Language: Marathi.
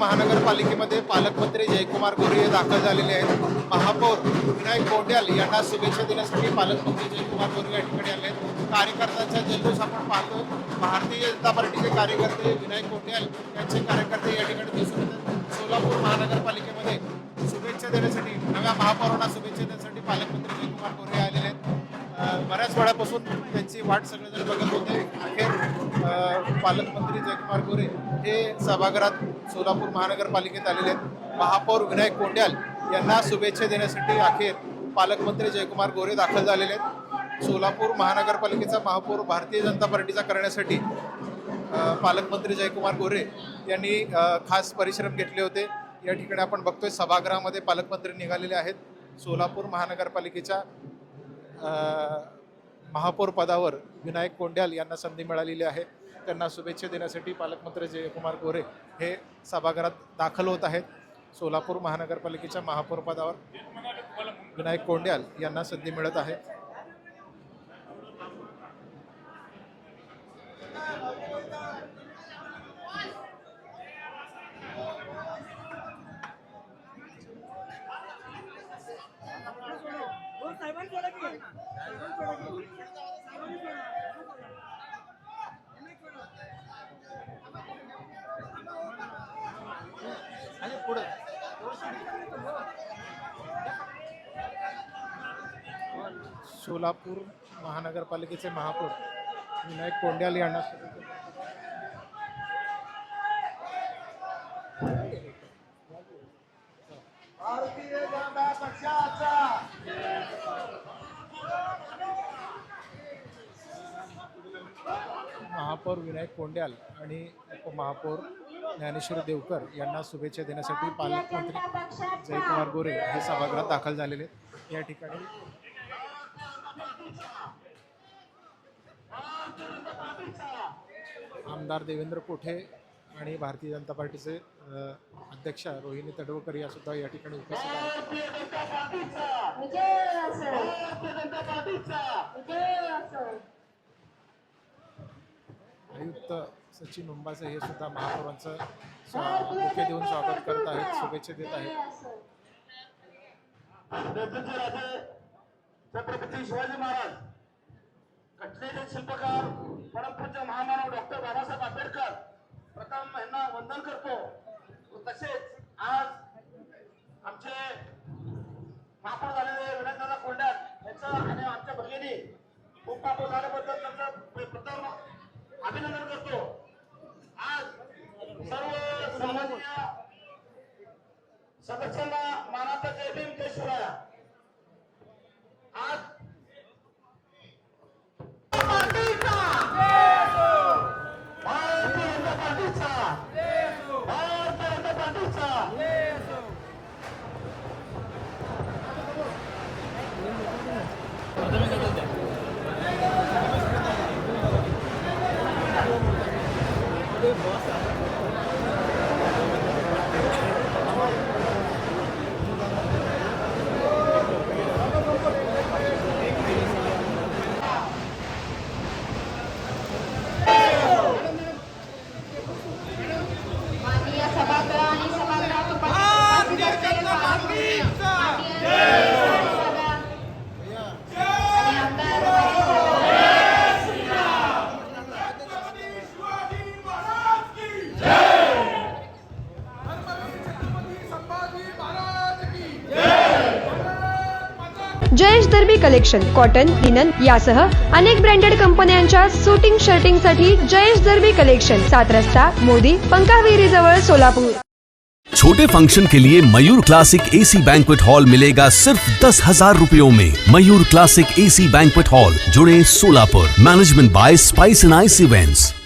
महानगरपालिकेमध्ये पालकमंत्री जयकुमार गोरे हे दाखल झालेले आहेत. महापौर विनायक कोंड्याल यांना शुभेच्छा देण्यासाठी पालकमंत्री जयकुमार गोरे या ठिकाणी आले आहेत. कार्यकर्त्यांचा जल्लोष आपण पाहतोय. भारतीय जनता पार्टीचे कार्यकर्ते विनायक कोंड्याल यांचे कार्यकर्ते या ठिकाणी दिसून येतात. सोलापूर महानगरपालिकेमध्ये शुभेच्छा देण्यासाठी, नव्या महापौरांना शुभेच्छा देण्यासाठी पालकमंत्री जयकुमार गोरे आलेले आहेत. बऱ्याच वेळापासून त्यांची वाट सगळेजण बघत होते. अखेर पालकमंत्री जयकुमार गोरे हे सभागृहात सोलापूर महानगरपालिकेत आलेले आहेत. महापौर विनायक कोंड्याल यांना शुभेच्छा देण्यासाठी अखेर पालकमंत्री जयकुमार गोरे दाखल झालेले आहेत. सोलापूर महानगरपालिकेचा महापौर भारतीय जनता पार्टीचा करण्यासाठी पालकमंत्री जयकुमार गोरे यांनी खास परिश्रम घेतले होते. या ठिकाणी आपण बघतोय सभागृहामध्ये पालकमंत्री निघालेले आहेत. सोलापूर महानगरपालिकेच्या महापौर पदावर विनायक कोंड्याल यांना संधी मिळालेली आहे. त्यांना शुभेच्छा देण्यासाठी पालकमंत्री जयकुमार गोरे हे सभागृहात दाखल होत आहेत. सोलापूर महानगरपालिकेच्या महापौर पदावर विनायक कोंड्याल यांना संधी मिळत आहे. सोलापूर महानगरपालिकेचे महापौर विनायक कोंड्याल यांना भारतीय जनता पक्षाचा महापौर विनायक कोंड्याल आणि उपमहापौर ज्ञानेश्वर देवकर यांना शुभेच्छा देण्यासाठी पालकमंत्री जयकुमार गोरे हे सभागृहात दाखल झालेले. या ठिकाणी आमदार देवेंद्र कोठे आणि भारतीय जनता पार्टीचे अध्यक्ष रोहिणी तडवकर या सुद्धा या ठिकाणी उपस्थित आहेत. आयुक्त सचिन उंबासे हे सुद्धा महापौरांचं बुके देऊन स्वागत करत आहेत, शुभेच्छा देत आहेत. छत्रपती शिवाजी महाराज घटनेचे शिल्पकार परमपूज्य महामानव डॉक्टर बाबासाहेब आंबेडकर प्रथम यांना वंदन करतो. तसेच आज आमचे महापौर झालेले विनायकदादा कोंड्याल यांचं आणि आमच्या भगिनी उपमहापौर झाल्याबद्दल त्यांचं प्रथम अभिनंदन करतो. आज सर्व सामान्य सदस्यांना मानाचा जय भीम जय शिवराय. आज जयेश दर्बी कलेक्शन कॉटन, लिनन यासह अनेक ब्रँडेड कंपन्यांच्या सूटिंग शर्टिंगसाठी जयेश दर्बी कलेक्शन, 7 रस्ता मोदी पंकाविरी जवळ सोलापूर. छोटे फंक्शन के लिए Mayur classic AC banquet hall मिलेगा सिर्फ 10,000 रुपयों में. Mayur classic AC banquet hall, जुड़े Solapur. Management by spice and ice events.